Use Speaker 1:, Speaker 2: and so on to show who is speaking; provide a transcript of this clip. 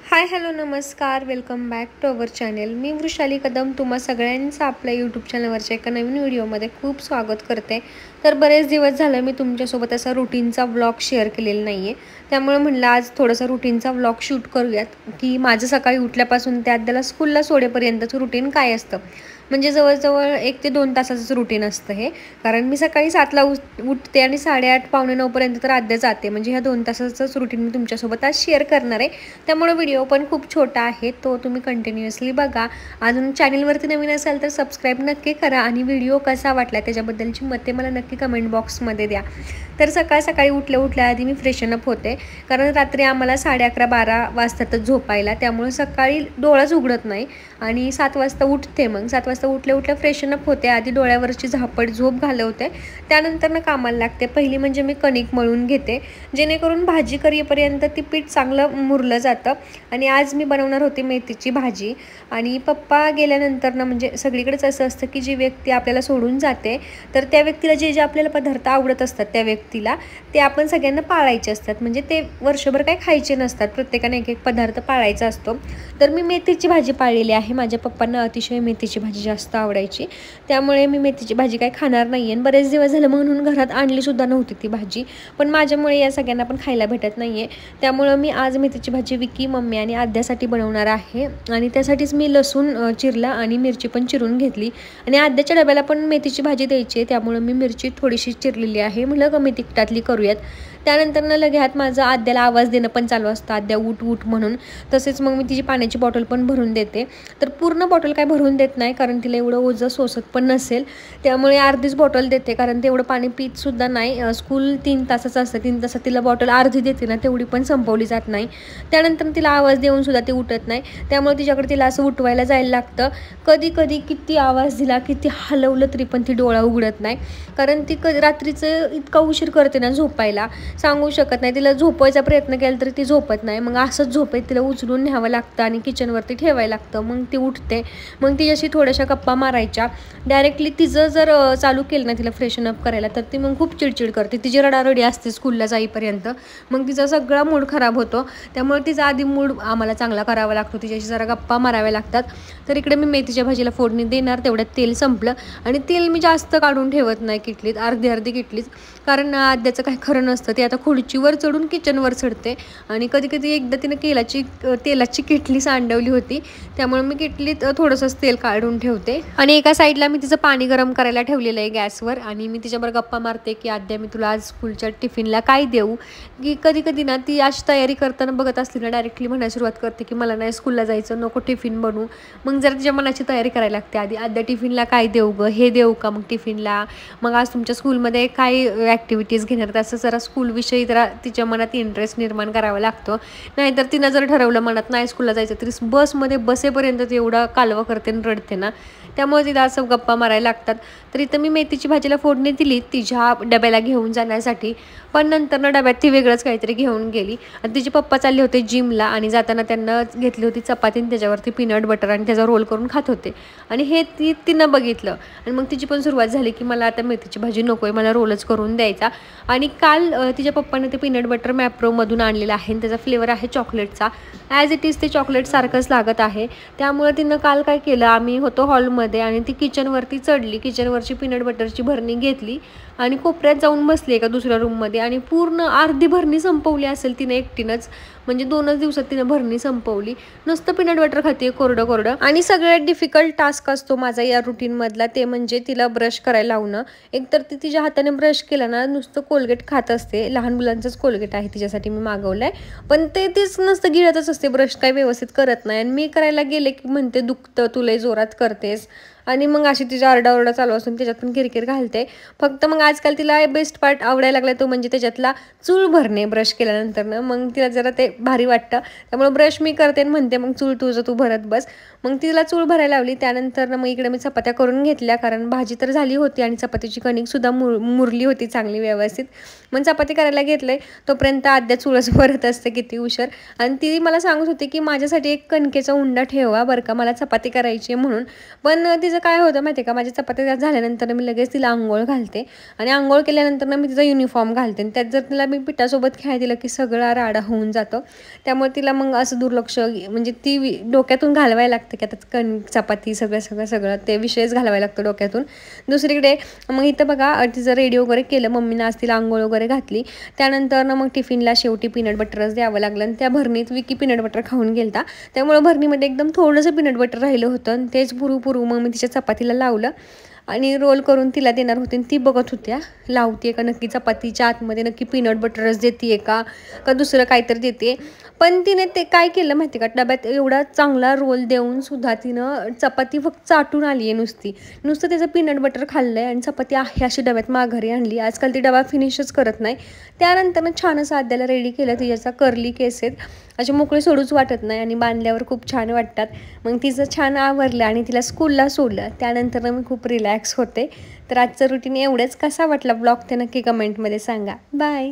Speaker 1: हाय hello नमस्कार, welcome back to our channel. मी वृषाली कदम तुम्हा सगळ्यांचं आपल्या यूट्यूब चॅनलवरच्या एका नवीन व्हिडिओमध्ये खूप स्वागत करते. तर बरेच दिवस झालं मी तुमच्यासोबत असा रुटीनचा व्लॉग शेअर केलेला नाही आहे, त्यामुळे म्हणलं आज थोडासा रुटीनचा व्लॉग शूट करूयात की माझं सकाळी उठल्यापासून त्या त्याला स्कूलला सोडेपर्यंतचं रुटीन काय असतं. म्हणजे जवळजवळ 1 ते 2 तासाचं रुटीन असतं हे. कारण मी सकाळी 7ला उठते आणि 8:30 पावणे 9पर्यंत तर आद्या जाते. म्हणजे ह्या 2 तासाचंच रुटीन मी तुमच्यासोबत आज शेअर करणार आहे. त्यामुळे व्हिडिओ पण खूप छोटा आहे, तो तुम्ही कंटिन्युअसली बघा. अजून चॅनलवरती नवीन असाल तर सबस्क्राईब नक्की करा आणि व्हिडिओ कसा वाटला त्याच्याबद्दलची मते मला नक्की कमेंट बॉक्समध्ये द्या. तर सकाळी उठल्या आधी मी फ्रेशनअप होते, कारण रात्री आम्हाला 11:30-12 वाजतातच झोपायला. त्यामुळे सकाळी डोळाच उघडत नाही आणि 7 वाजता उठते. मग 7 वाजता उठल्या फ्रेशनअप होते. आधी डोळ्यावरची झापड झोप घालवते, त्यानंतर कामाला लागते. पहिली म्हणजे मी कणिक मळून घेते, जेणेकरून भाजी करेपर्यंत ती पीठ चांगलं मुरलं जातं. आणि आज मी बनवणार होती मेथीची भाजी. आणि पप्पा गेल्यानंतर म्हणजे सगळीकडेच असं असतं की जी व्यक्ती आपल्याला सोडून जाते तर त्या व्यक्तीला जे जे आपल्याला पदार्थ आवडत असतात त्या व्यक्तीला ते आपण सगळ्यांना पाळायचे असतात. म्हणजे ते वर्षभर काही खायचे नसतात, प्रत्येकाने एक पदार्थ पाळायचा असतो. तर मी मेथीची भाजी पाळलेली आहे. माझ्या पप्पांना अतिशय मेथीची भाजी जास्त आवडायची, त्यामुळे मी मेथीची भाजी काही खाणार नाही आहे. बरेच दिवस झालं म्हणून घरात आणलीसुद्धा नव्हती ती भाजी, पण माझ्यामुळे या सगळ्यांना पण खायला भेटत नाही आहे. त्यामुळं मी आज मेथीची भाजी विकी, मम्मी आणि आद्यासाठी बनवणार आहे. आणि त्यासाठीच मी लसूण चिरला आणि मिरची पण चिरून घेतली. आणि आद्याच्या डब्याला पण मेथीची भाजी द्यायची आहे, त्यामुळे मी मिरची थोडीशी चिरलेली आहे. म्हटलं कमी तिखटातली करूयात. त्यानंतर लगेच माझं आद्याला आवाज देणं पण चालू असतं, आद्या उठ उठ म्हणून. तसेच मग मी तिची पाण्याची बॉटल पण भरून देते. तर पूर्ण बॉटल काय भरून देत नाही, कारण तिला एवढं ओझं सोसत पण नसेल, त्यामुळे अर्धीच बॉटल देते. कारण तेवढं पाणी पितसुद्धा नाही. स्कूल 3 तासाचं असतं, 3 तासात तिला बॉटल अर्धी देते ना, तेवढी पण संपवली जात नाही. त्यानंतर तिला आवाज देऊन सुद्धा ती उठत नाही, त्यामुळे तिच्याकडे तिला असं उठवायला जायला लागतं. कधी कधी किती आवाज दिला, किती हलवलं तरी पण ती डोळा उघडत नाही. कारण ती रात्रीचं इतका उशीर करते ना झोपायला, सांगू शकत नाही. तिला झोपवायचा प्रयत्न केला तरी ती झोपत नाही. मग असंच झोपेत तिला उचलून न्यावं लागतं आणि किचनवरती ठेवायला लागतं. मग ती उठते, मग तिच्याशी थोड्याशा गप्पा मारायच्या. डायरेक्टली तिचं जर चालू केलं ना तिला फ्रेशनअप करायला, तर ती मग खूप चिडचिड करते. तिची रडारडी असते स्कूलला जाईपर्यंत, मग तिचा सगळा मूड खराब होतो. त्यामुळे तिचा आधी मूड आम्हाला चांगला करावा लागतो, तिच्याशी जरा गप्पा माराव्या लागतात. तर इकडे मी मेथीच्या भाजीला फोडणी देणार, तेवढ्यात तेल संपलं. आणि तेल मी जास्त काढून ठेवत नाही किटलीत, अर्धी किटलीत, कारण आद्याचं काही खरं नसतं. ते आता खुर्चीवर चढून किचनवर चढते. आणि कधी एकदा तिनं तेलाची किटली सांडवली होती, त्यामुळे मी किटलीत थोडंसंच तेल काढून ठेवते. आणि एका साईडला मी तिचं पाणी गरम करायला ठेवलेलं आहे गॅसवर. आणि मी तिच्याबरोबर गप्पा मारते की आद्या मी तुला आज स्कूलच्या टिफिनला काय देऊ. की कधी ना ती अशी तयारी करताना बघत असली ना, डायरेक्टली म्हणायला सुरुवात करते की मला नाही स्कूलला जायचं, नको टिफिन बनवू. मग जरा तिच्या मनाची तयारी करायला लागते आधी. आद्या टिफिनला काय देऊ गं, हे देऊ का मग टिफिनला, मग आज तुमच्या स्कूलमध्ये काय ॲक्टिव्हिटीज घेणार, असं जरा स्कूलविषयी जरा तिच्या मनात इंटरेस्ट निर्माण करावा लागतो. नाहीतर तिनं जर ठरवलं मनात नाही स्कूलला जायचं तरी बसमध्ये बसेपर्यंत ती एवढा कालवा करते आणि रडते ना, त्यामुळे तिला असं गप्पा मारायला लागतात. तर इथं मी मेथीची भाजीला फोडणी दिली तिच्या डब्याला घेऊन जाण्यासाठी, पण नंतर डब्यात ती वेगळंच काहीतरी घेऊन गेली. आणि तिचे पप्पा चालले होते जिमला, आणि जाताना त्यांना घेतली होती चपाती आणि त्याच्यावरती पीनट बटर आणि त्याचा रोल करून खात होते. आणि हे तिनं बघितलं आणि मग तिची पण सुरुवात झाली की मला आता मेथीची भाजी नको आहे, मला रोलच करून द्यायचा. आणि काल तिच्या पप्पाने ते पीनट बटर मॅप्रोमधून आणलेलं आहे आणि त्याचा फ्लेवर आहे चॉकलेटचा. ॲज इट इज ते चॉकलेटसारखंच लागत आहे. त्यामुळे तिनं काल काय केलं, आम्ही होतो हॉलमध्ये आणि ती किचनवरती चढली, किचनवरची पीनट बटरची भरणी घेतली आणि कोपऱ्यात जाऊन बसली एका दुसऱ्या रूममध्ये. आणि पूर्ण अर्धी भरणी संपवली असेल तिनं एकटीनंच. म्हणजे 2च दिवसात तिनं भरणी संपवली. नुसतं पीनट बटर खाते कोरडं. आणि सगळ्यात डिफिकल्ट टास्क असतो माझा या रुटीनमधला, ते म्हणजे तिला ब्रश करायला लावणं. एकतर ती तिच्या हाताने ब्रश केला ना, नुसतं कोलगेट खात असते. लहान मुलांचंच कोलगेट आहे तिच्यासाठी मी मागवलं आहे, पण तेच नसतं, गिळतच असते, ब्रश काही व्यवस्थित करत नाही. आणि मी करायला गेले की म्हणते दुखतं, तुला जोरात करतेस. आणि मग अशी तिचा आरडाओरडा चालू असून त्याच्यात पण किरकिर घालते. फक्त मग आजकाल तिला बेस्ट पार्ट आवडायला लागला तो म्हणजे त्याच्यातला चूल भरणे ब्रश केल्यानंतर मग तिला जरा ते भारी वाटतं. त्यामुळे ब्रश मी करते आणि म्हणते मग चूल तुझं तू भरत बस. मग तिला चूल भरायला लावली. त्यानंतर मग इकडे मी चपात्या करून घेतल्या, कारण भाजी तर झाली होती आणि चपातीची कणिकसुद्धा मुरली होती चांगली व्यवस्थित. मग चपाती करायला घेतले तोपर्यंत आद्या चूलच भरत असते किती उशीर. आणि ती मला सांगत होती की माझ्यासाठी एक कणकेचा उंडा ठेवा बरं का, मला चपाती करायची आहे म्हणून. पण तिचं काय होतं माहिती आहे का, माझ्या चपात्या झाल्यानंतर मी लगेच तिला आंघोळ घालते आणि आंघोळ केल्यानंतर मी तिचा युनिफॉर्म घालते. आणि त्यात जर तिला मी पिठासोबत खेळायला दिलं की सगळा राडा होऊन जातो. त्यामुळे तिला मग असं दुर्लक्ष म्हणजे ती डोक्यातून घालवायला लागतं की आता चपाती सगळं ते विषयच घालवायला लागतो डोक्यातून. दुसरीकडे मग इथं बघा तिचं रेडी वगैरे केलं मम्मीनं, आज तिला आंघोळ वगैरे घातली. त्यानंतर मग टिफिनला शेवटी पीनट बटरच द्यावं लागलं आणि त्या भरणीत विकी पीनट बटर खाऊन गेलता. त्यामुळे भरणीमध्ये एकदम थोडंसं पीनट बटर राहिलं होतं आणि तेच पुरू मग मी तिच्या चपातीला लावलं आणि रोल करून तिला देणार होते. ती बघत होत्या लावते का नक्की चपातीच्या आतमध्ये नक्की पीनट बटरच देते का दुसरं काहीतरी देते. पण तिने ते काय केलं माहिती का, डब्यात एवढा चांगला रोल देऊन सुद्धा तिनं चपाती फक्त चाटून आली आहे नुसतं त्याचं पीनट बटर खाल्लं आहे आणि चपाती आहे अशी डब्यात माघारी आणली. आजकाल ती डबा फिनिशच करत नाही. त्यानंतर छान असं आद्याला रेडी केलं. तिच्याचा कर्ली केस आहेत असे मोकळे सोडूच वाटत नाही आणि बांधल्यावर खूप छान वाटतात. मग तिचं छान आवरलं आणि तिला स्कूलला सोडलं. त्यानंतर मी खूप रिलॅक्स होते. तर आजचं रुटीन एवढंच. कसा वाटला ब्लॉग ते नक्की कमेंटमध्ये सांगा. बाय.